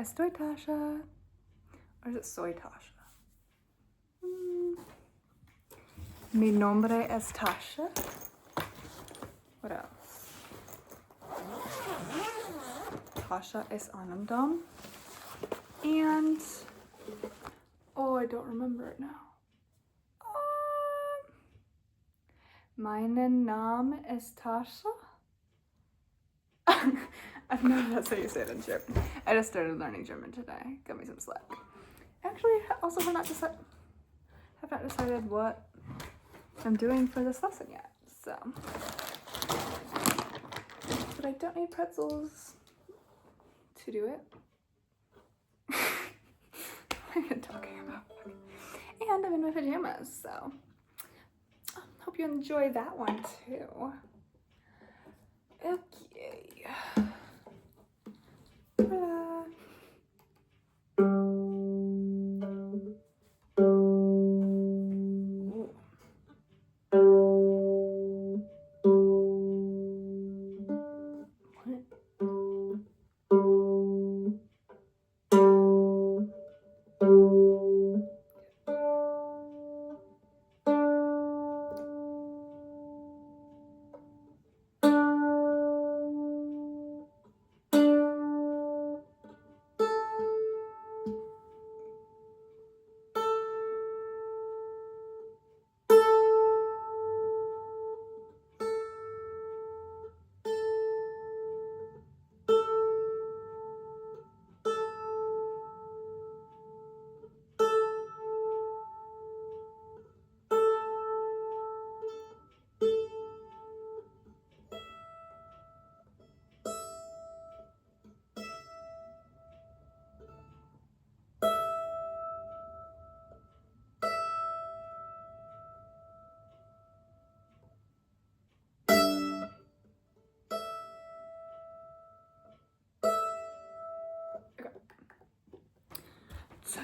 estoy Tasha. Or is it soy Tasha? Mi nombre es Tasha. What else? Tasha es Anandam. And, oh, I don't remember it now. Mein Name es Tasha. I've known that's how you say it in German. I just started learning German today. Got me some slack. Actually, also have not decided what I'm doing for this lesson yet. So, but I don't need pretzels to do it. What am I talking about? And I'm in my pajamas, so hope you enjoy that one too. Okay. Ta-da.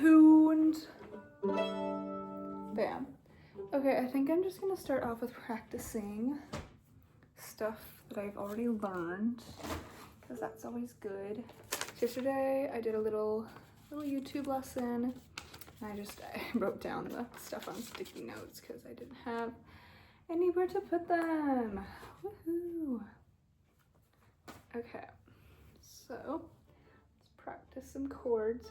Tuned. Bam. Okay, I think I'm just gonna start off with practicing stuff that I've already learned, because that's always good. Yesterday I did a little YouTube lesson, and I wrote down the stuff on sticky notes because I didn't have anywhere to put them. Woohoo! Okay, so let's practice some chords.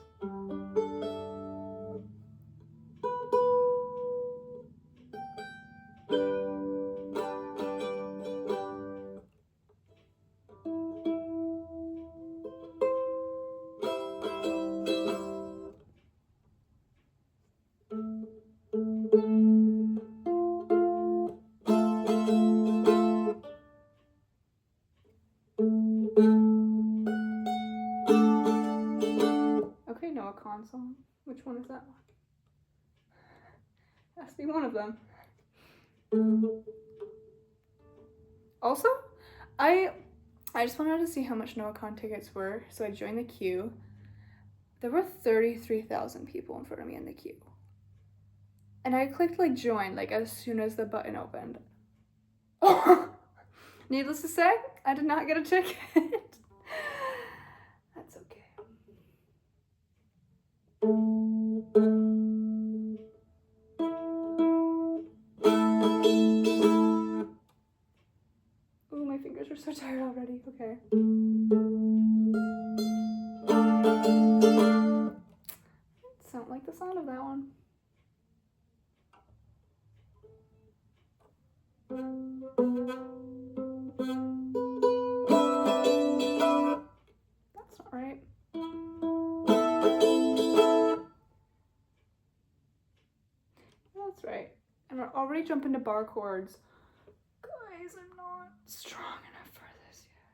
Okay, Noah Kahn song. Which one is that one? Has to be one of them. Also, I just wanted to see how much Noah Kahn tickets were, so I joined the queue. There were 33,000 people in front of me in the queue. And I clicked like join like as soon as the button opened. Needless to say, I did not get a ticket. That's okay. Ooh, my fingers are so tired already. Okay. Sound like the sound of that one. That's not right. That's right. And we're already jumping to bar chords. Guys, I'm not strong enough for this yet.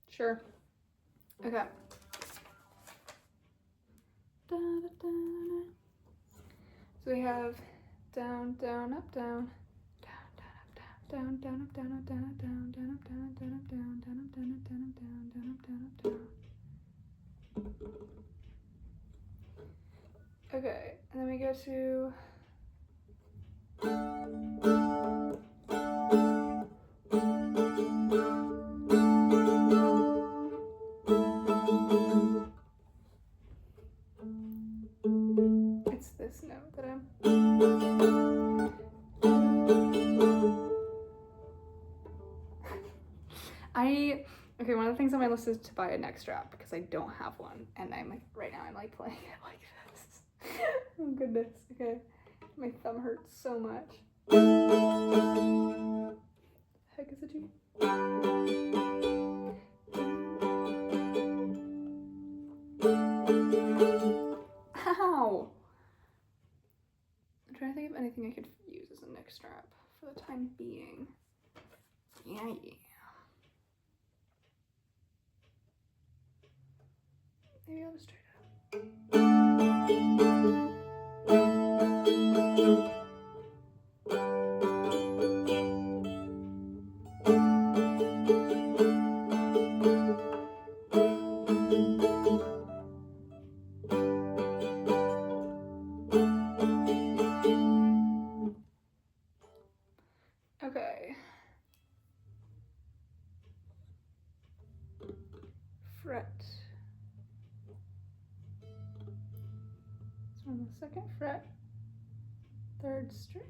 Sure. Okay. So we have down, down, up, down. Down, down, up, down, up, down, up, down, down, up, down, down, up, down, down, up, down, up, down, up, down, down, up, down, up, down. Okay, and then we go to almost is to buy a neck strap because I don't have one, and I'm like, right now I'm like playing it like this. Oh goodness. Okay, my thumb hurts so much. Heck is it you? Ow! I'm trying to think of anything I could use as a neck strap for the time being. Yeah. Maybe I'll just try it Okay. Fret. So on the second fret, third string,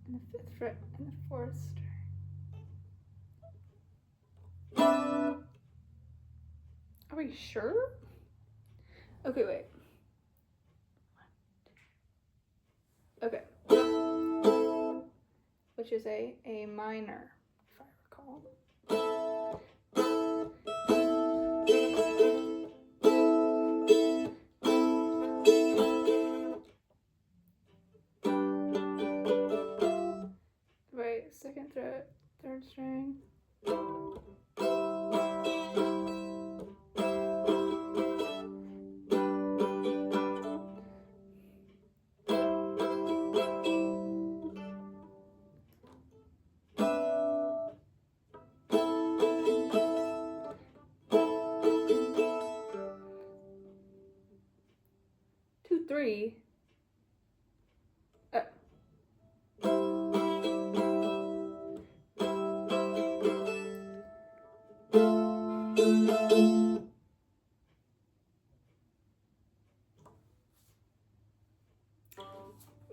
and the fifth fret, and the fourth string. Are we sure? Okay, wait. Okay. Which is a minor, if I recall. Right, second fret, third string. 2, 3.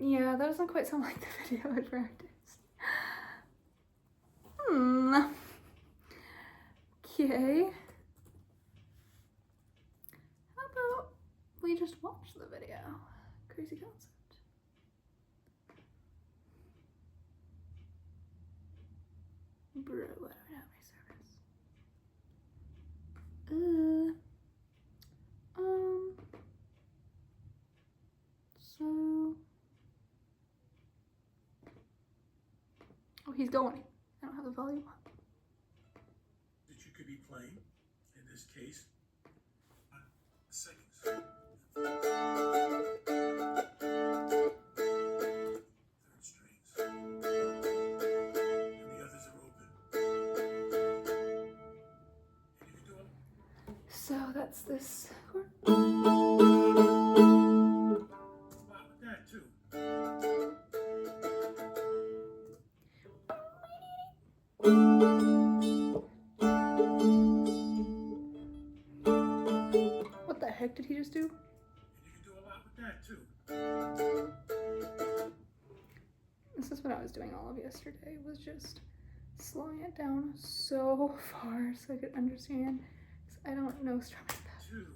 Yeah, that doesn't quite sound like the video I practiced. Okay. How about we just watch the video? Crazy concept. Bro, I don't have my service. So. Oh, he's going. I don't have the volume up. That you could be playing, in this case, on the second string, third strings, and the others are open. And you can do it. So that's this chord. Wow, with that too. What the heck did he just do? And you can do a lot with that too. This is what I was doing all of yesterday, was just slowing it down so far so I could understand. Because I don't know strumming that. 2.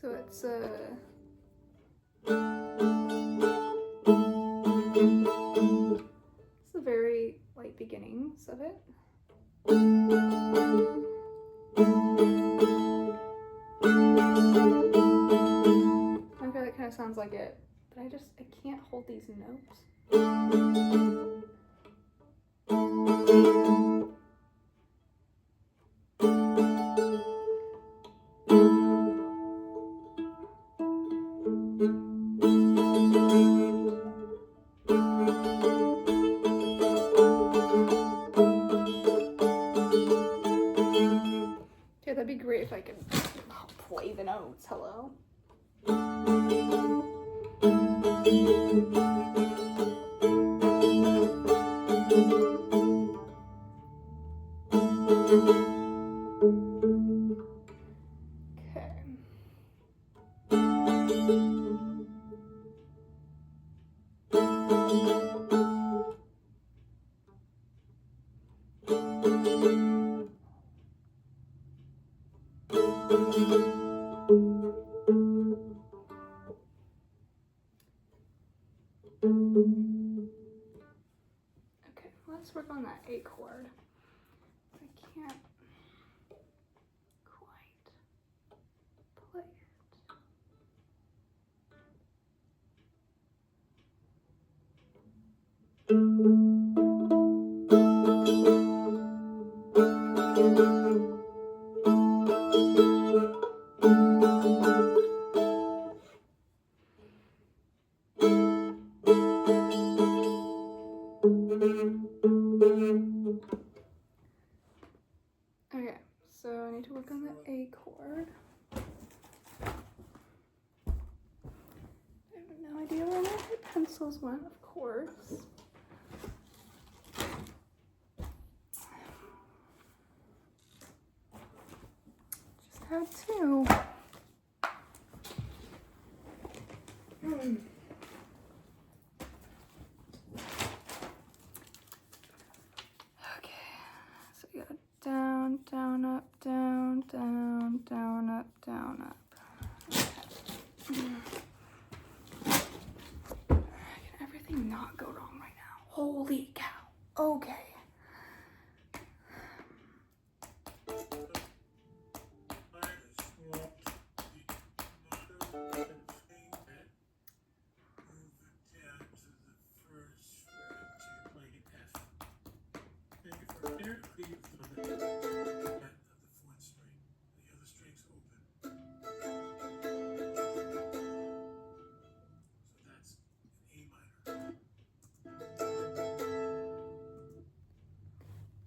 So it's the very light beginnings of it. Okay, that kind of sounds like it, but I can't hold these notes. Okay, that'd be great if I could play the notes. Hello. Okay. Okay, let's work on that A chord. I can't quite play it. Okay, so I need to work on the A chord. I have no idea where my pencils went, of course. Just had two. Okay, so you got down, down, up, down, down, down, up, down, up. Can everything not go wrong right now? Holy cow. Okay.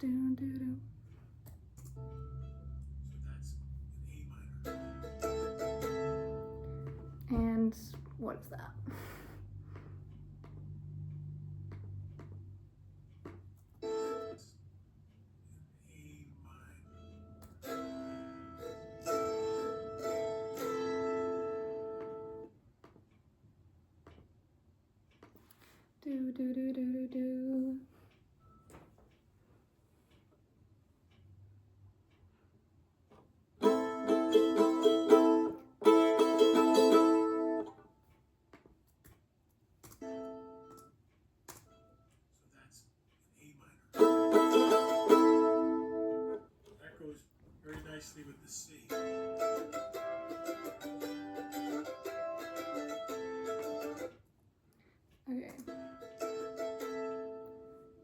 Do, do, do. And what is that? Do, do, do, do, do, do. With the C. Okay.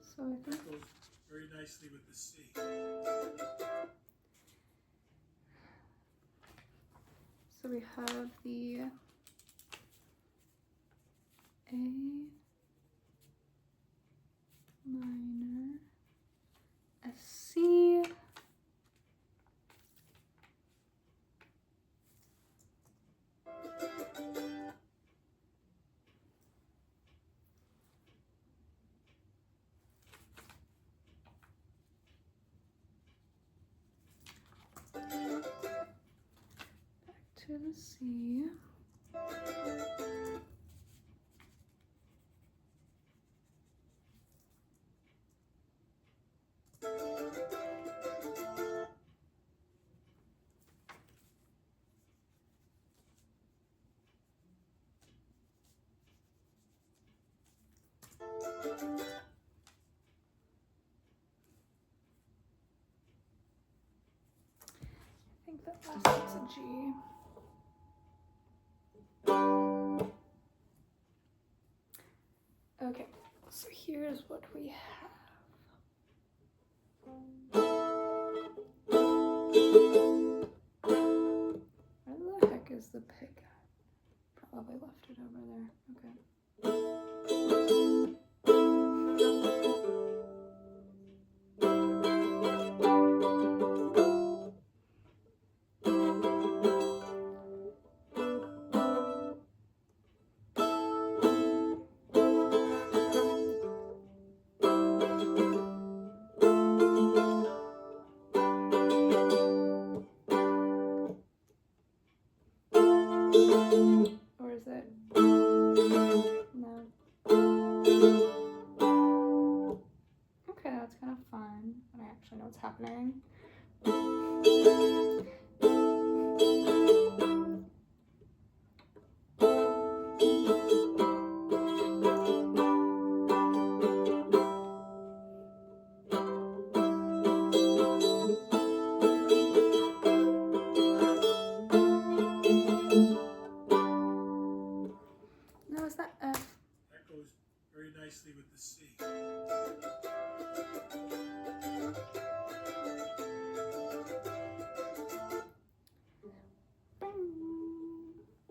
So I think That goes very nicely with the C. so. We have the A minor, a C, to the C. I think that last one's a G. Okay, so here's what we have. Where the heck is the pick at? Probably left it over there. Okay.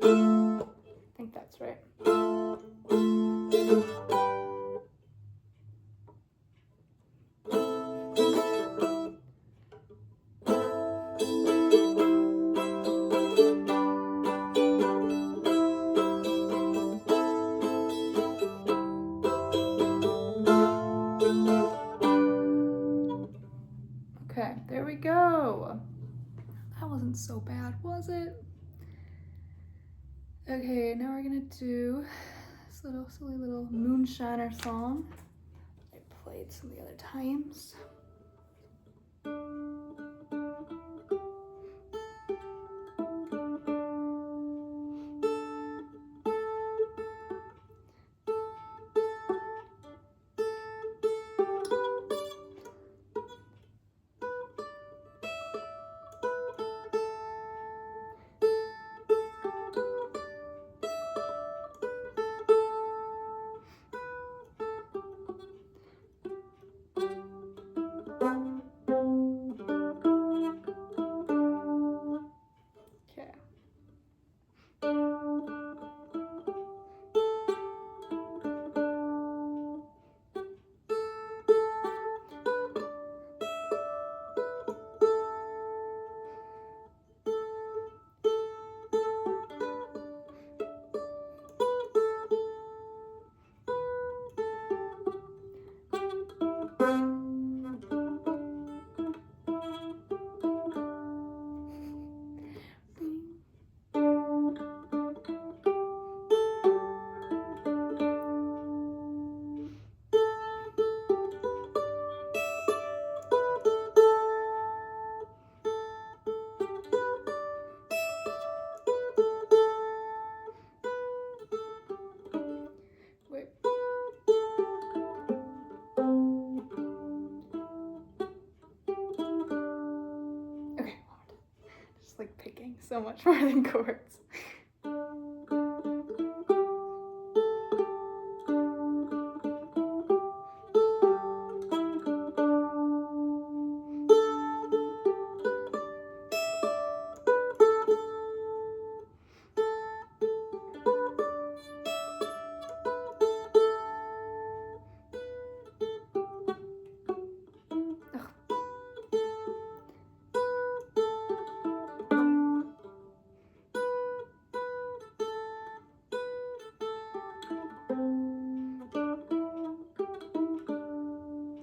I think that's right. Okay, there we go. That wasn't so bad, was it? Okay, now we're gonna do this little silly little moonshiner song I played some of the other times. Okay. Wait. Okay, just like picking so much more than chords.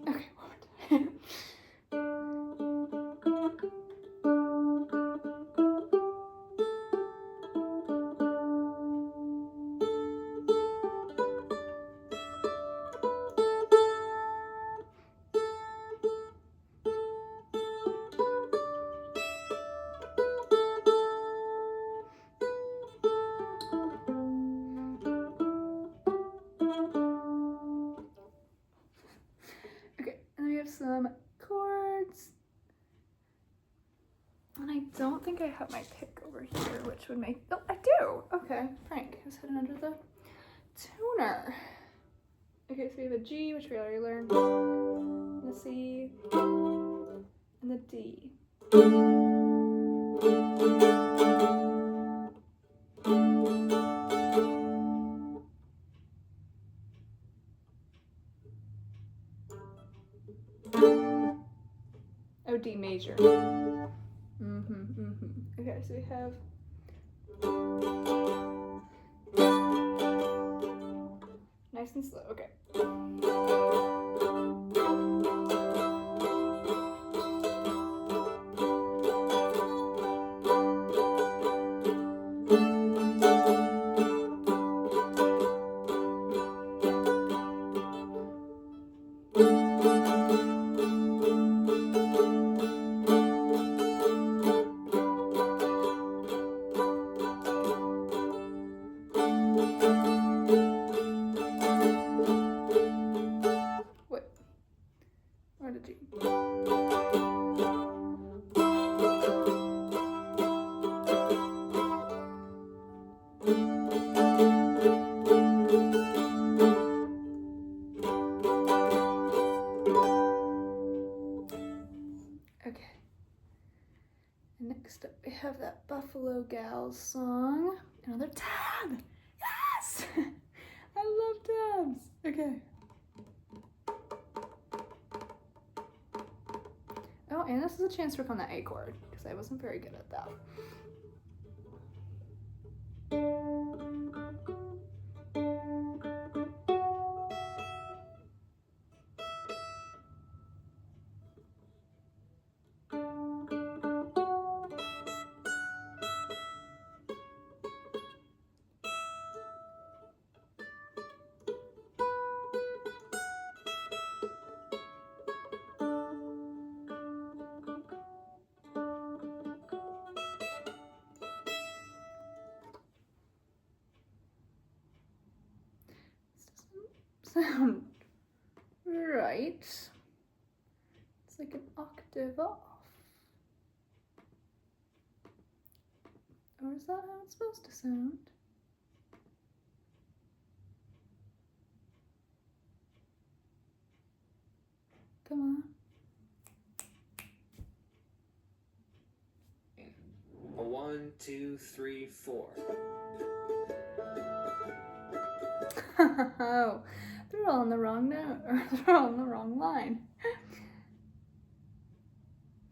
Okay, one more time. Okay, and we have some chords. And I don't think I have my pick over here, which would make, oh, I do. Okay, Frank is hidden under the tuner. Okay, so we have a G, which we already learned, and a C, and the D. Oh, D major. Okay, so we have nice and slow. Okay. that Buffalo Gals song. Another tab! Yes! I love tabs! Okay. Oh, and this is a chance to work on that A chord, because I wasn't very good at that. Sound right. It's like an octave off. Or is that how it's supposed to sound? Come A 1, 2, 3, 4. on. Oh, they're all on the wrong note, or they're all on the wrong line.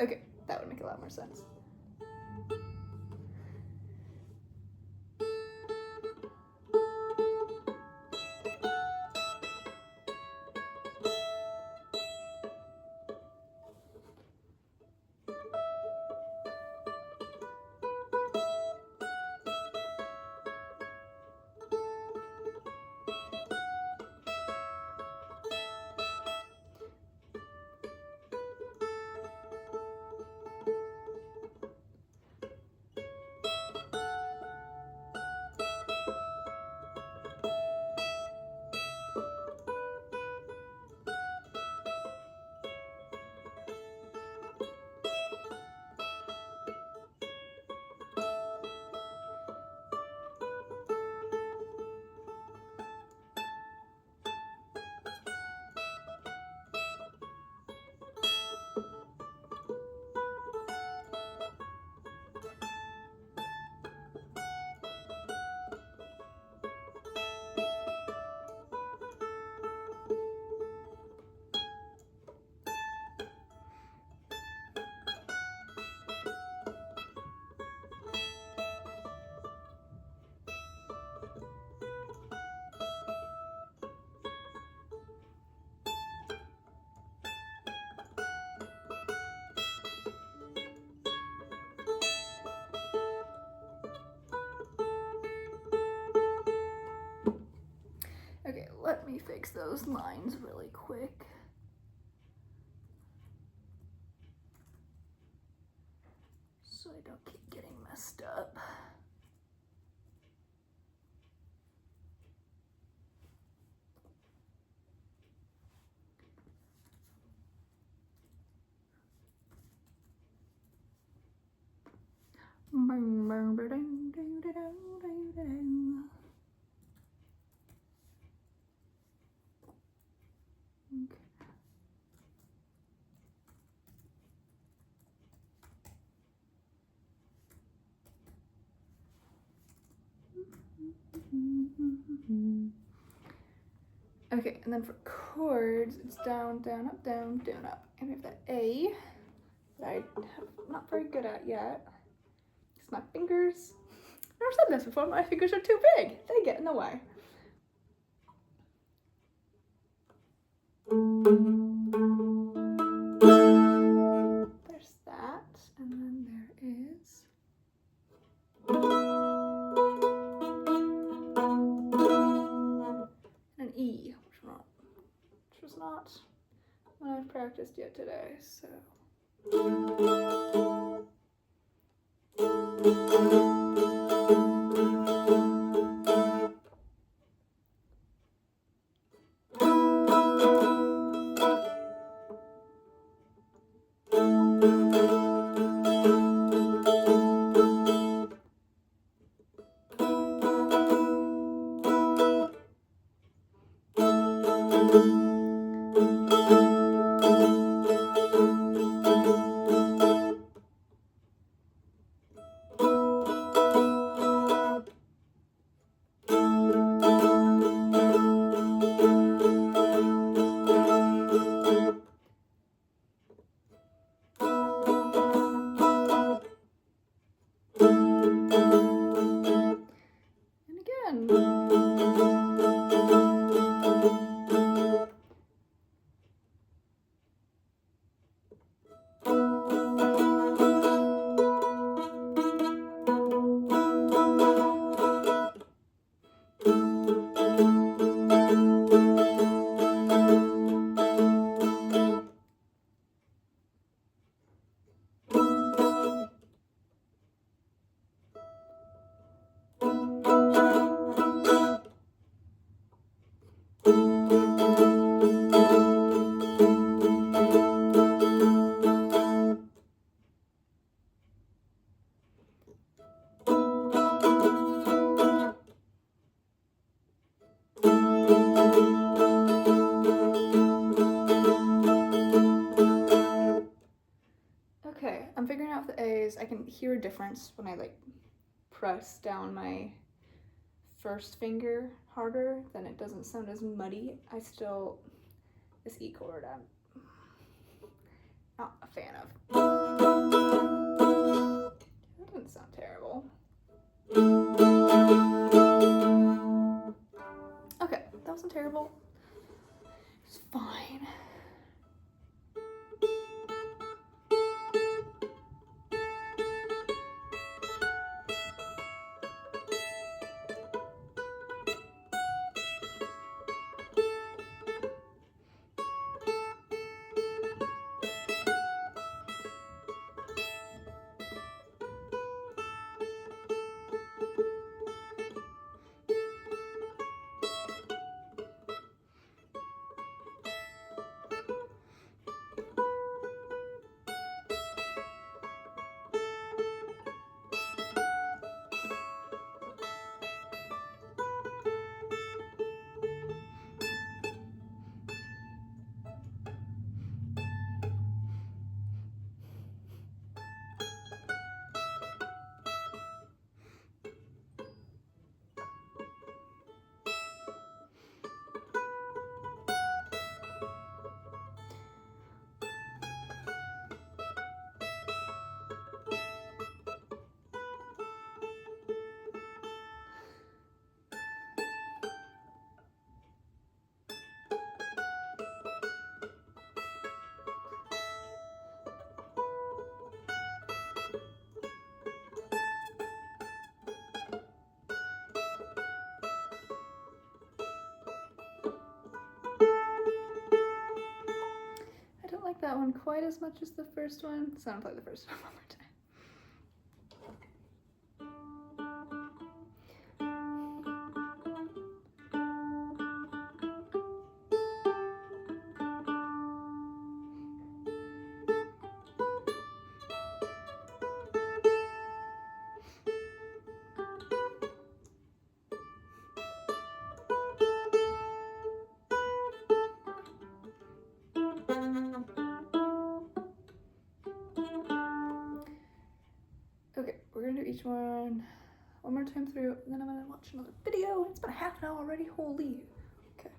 Okay, that would make a lot more sense. Okay, let me fix those lines really quick. So I don't keep getting messed up. Okay, and then for chords, it's down, down, up, down, down, up. And we have that A that I'm not very good at yet. It's my fingers. I've never said this before, my fingers are too big. They get in the way. There's that, and then there is an E, which was not what I've practiced yet today, so. I can hear a difference when I like press down my first finger harder, then it doesn't sound as muddy. This E chord I'm not a fan of. That doesn't sound terrible. Okay, that wasn't terrible. It's fine. That one quite as much as the first one, so I'm gonna play the first one more time. Okay, we're gonna do each one more time through, and then I'm gonna watch another video. It's been a half an hour already, holy. Okay.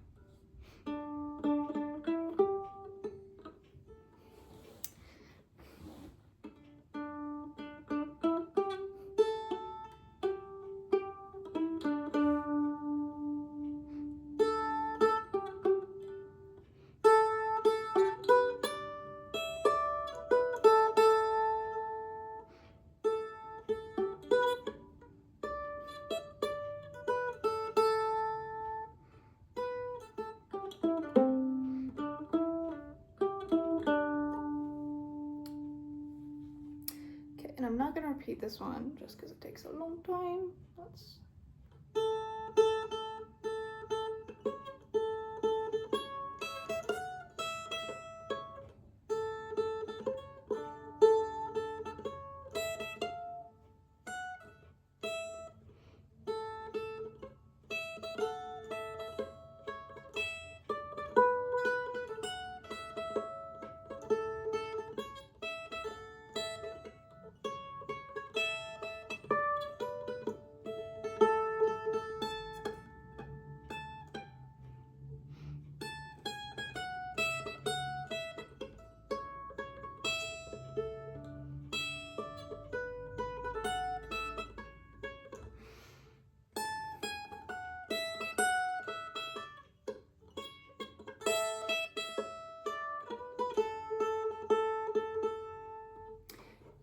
And I'm not gonna repeat this one just because it takes a long time. Let's.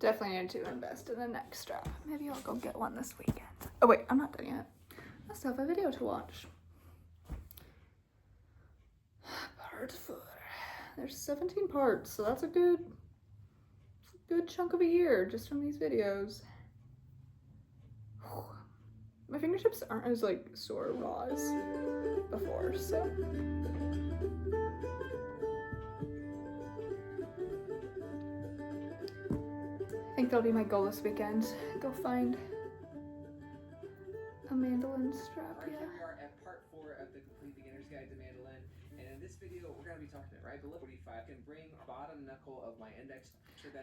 Definitely need to invest in the neck strap. Maybe I'll go get one this weekend. Oh wait, I'm not done yet. I still have a video to watch. Part 4. There's 17 parts, so that's a good chunk of a year just from these videos. My fingertips aren't as like sore raw as before, so. I think that'll be my goal this weekend. Go find a mandolin strap. Alright, here we are at part 4 of the Complete Beginner's Guide to Mandolin. And in this video, we're going to be talking about, right, the lip 45. I can bring bottom knuckle of my index.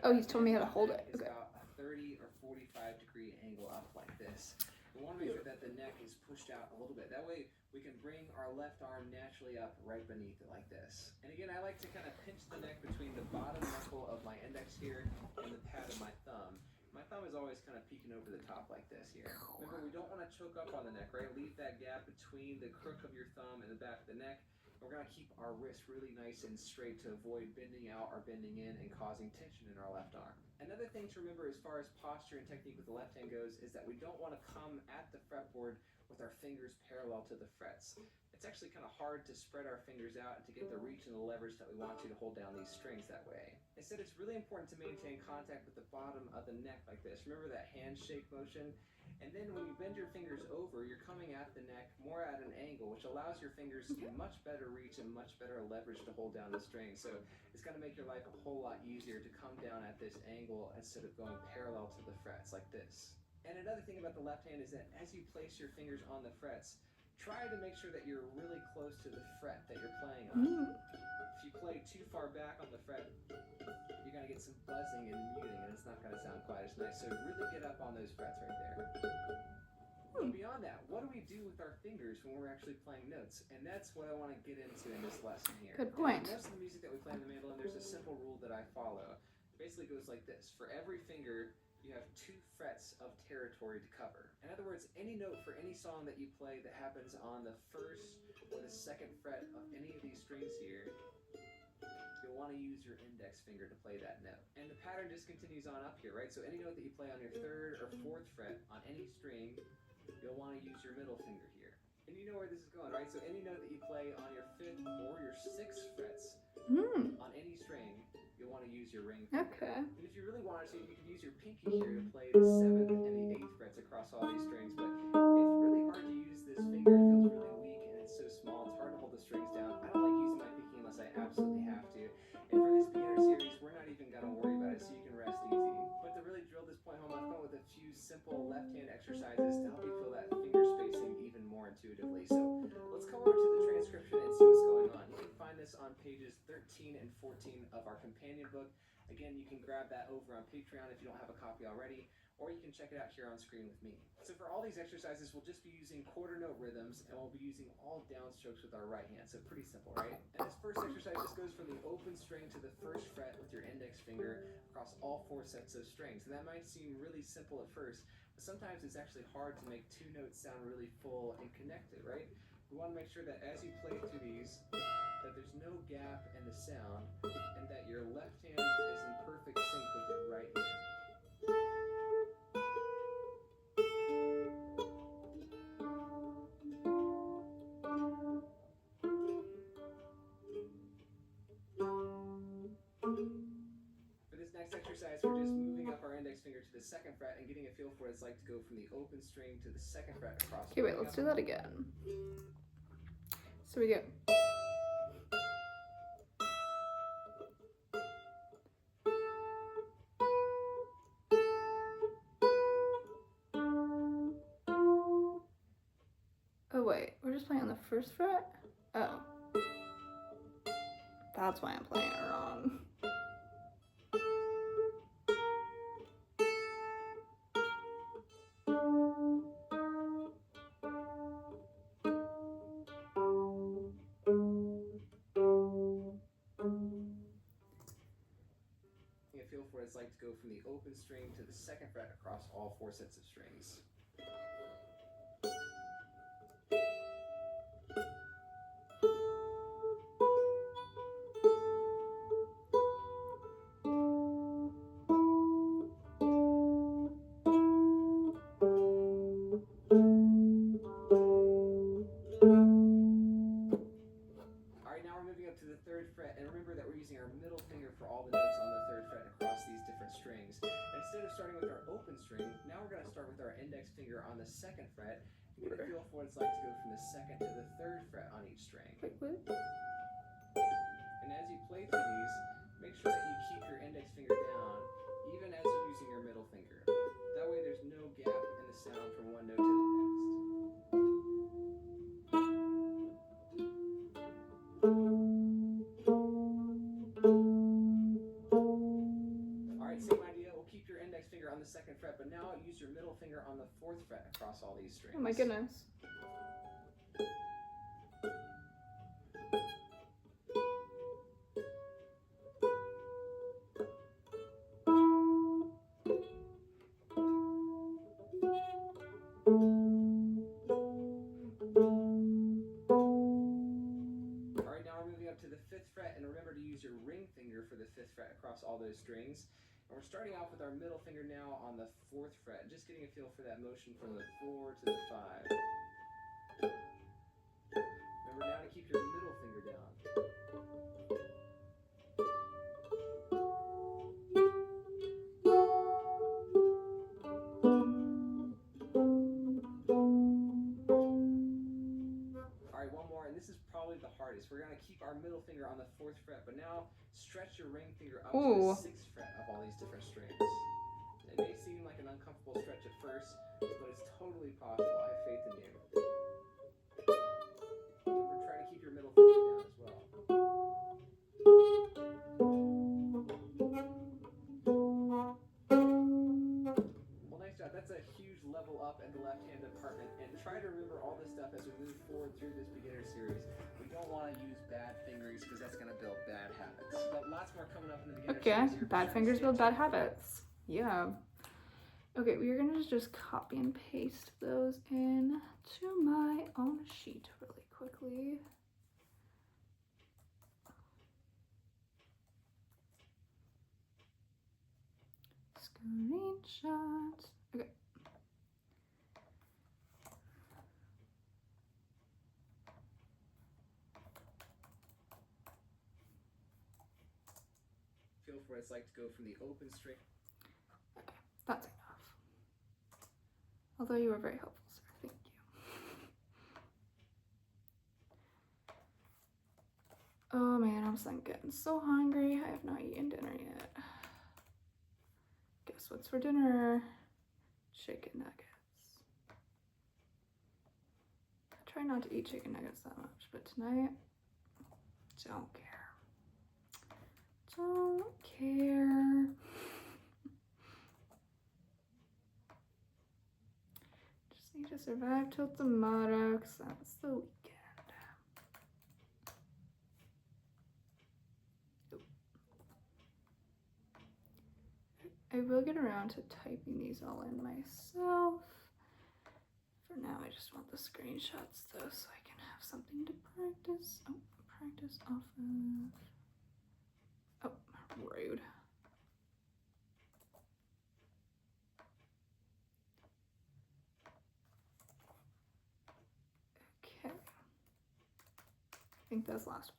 Oh, he's told me how to hold it. Okay. About 30 or 45-degree angle up like this. We want to make sure that the neck is pushed out a little bit. That way we can bring our left arm naturally up right beneath it like this. And again, I like to kind of pinch the neck between the bottom knuckle of my index here and the pad of my thumb. My thumb is always kind of peeking over the top like this here. Remember, we don't want to choke up on the neck, right? Leave that gap between the crook of your thumb and the back of the neck. We're going to keep our wrist really nice and straight to avoid bending out or bending in and causing tension in our left arm. Another thing to remember as far as posture and technique with the left hand goes is that we don't want to come at the fretboard with our fingers parallel to the frets. It's actually kind of hard to spread our fingers out and to get the reach and the leverage that we want to hold down these strings that way. Instead, it's really important to maintain contact with the bottom of the neck like this. Remember that handshake motion? And then when you bend your fingers over, you're coming at the neck more at an angle, which allows your fingers much better reach and much better leverage to hold down the string. So it's going to make your life a whole lot easier to come down at this angle instead of going parallel to the frets like this. And another thing about the left hand is that as you place your fingers on the frets, try to make sure that you're really close to the fret that you're playing on. If you play too far back on the fret, you're going to get some buzzing and muting, and it's not going to sound quite as nice. So really get up on those frets right there. And beyond that, what do we do with our fingers when we're actually playing notes? And that's what I want to get into in this lesson here. Good point. And most of the music that we play on the mandolin, there's a simple rule that I follow. It basically goes like this. For every finger, you have 2 frets of territory to cover. In other words, any note for any song that you play that happens on the first or the second fret of any of these strings here, you'll want to use your index finger to play that note. And the pattern just continues on up here, right? So any note that you play on your 3rd or 4th fret on any string, you'll want to use your middle finger here. And you know where this is going, right? So any note that you play on your 5th or your 6th frets on any string, you'll want to use your ring finger. Okay. And if you really wanted to, you could use your pinky here to play the 7th and the 8th frets across all these strings, but it's really hard to use this finger. It feels really weak and it's so small, it's hard to hold the strings down. I don't like using my pinky unless I absolutely have to. And for this beginner series, we're not even going to worry about it, so you can rest easy. But to really drill this point home, I've come with a few simple left-hand exercises to help you feel that finger spacing even more intuitively. So let's come over to the transcription and see what's going on. You can find this on pages 13 and 14 of our companion book. Again, you can grab that over on Patreon if you don't have a copy already, or you can check it out here on screen with me. So for all these exercises, we'll just be using quarter note rhythms, and we'll be using all downstrokes with our right hand. So pretty simple, right? And this first exercise just goes from the open string to the 1st fret with your index finger across all 4 sets of strings. And that might seem really simple at first, but sometimes it's actually hard to make 2 notes sound really full and connected, right? We want to make sure that as you play through these, that there's no gap in the sound, and that your left hand is in perfect sync with your right hand. For this next exercise, we're just moving up our index finger to the 2nd fret and getting a feel for what it's like to go from the open string to the 2nd fret across. Okay, wait, let's do that again. So we go. Oh wait, we're just playing on the 1st fret? Oh. That's why I'm playing it wrong. Get a feel for what it's like to go from the open string to the 2nd fret across all 4 sets of strings. To the 3rd fret, and remember that we're using our middle finger for all the notes on the 3rd fret across these different strings. And instead of starting with our open string, now we're going to start with our index finger on the 2nd fret and get a feel for what it's like to go from the 2nd to the 3rd fret on each string. And as you play through these, make sure that you keep your index finger down, even as you're using your middle finger. That way there's no gap in the sound from one note to the next. Same idea, we'll keep your index finger on the your middle finger on the 4th fret across all these strings. Oh my goodness. Alright, now we're moving up to the 5th fret, and remember to use your ring finger for the 5th fret across all those strings. And we're starting off with our middle finger now on the 4th fret, just getting a feel for that motion from the 4 to the 5. Remember now to keep your middle finger down. Alright, one more, and this is probably the hardest. We're going to keep our middle finger on the 4th fret, but now stretch your ring finger up to the 6th fret of all these different strings. It may seem like an uncomfortable stretch at first, but it's totally possible. I have faith in you. Remember, try to keep your middle finger down as well. Well, nice job. That's a huge level up in the left-hand department. And try to remember all this stuff as we move forward through this beginner series. We don't want to use bad fingers because that's going to build bad habits. But lots more coming up in the beginner series. Okay, bad fingers build bad habits. Yeah. Okay, we are going to just copy and paste those in to my own sheet really quickly. Screenshot. Okay. Feel for what it's like to go from the open string. Okay, that's enough. Although you were very helpful, sir. Thank you. Oh man, I'm getting so hungry. I have not eaten dinner yet. Guess what's for dinner? Chicken nuggets. I try not to eat chicken nuggets that much, but tonight, don't care. Don't care. Just need to survive till tomorrow, because that's the weekend. I will get around to typing these all in myself. For now, I just want the screenshots though, so I can have something to practice. Oh, practice off of. Oh, rude. Okay. I think that's the last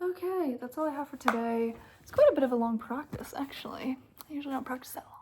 one. Okay, that's all I have for today. It's quite a bit of a long practice, actually. I usually don't practice that long.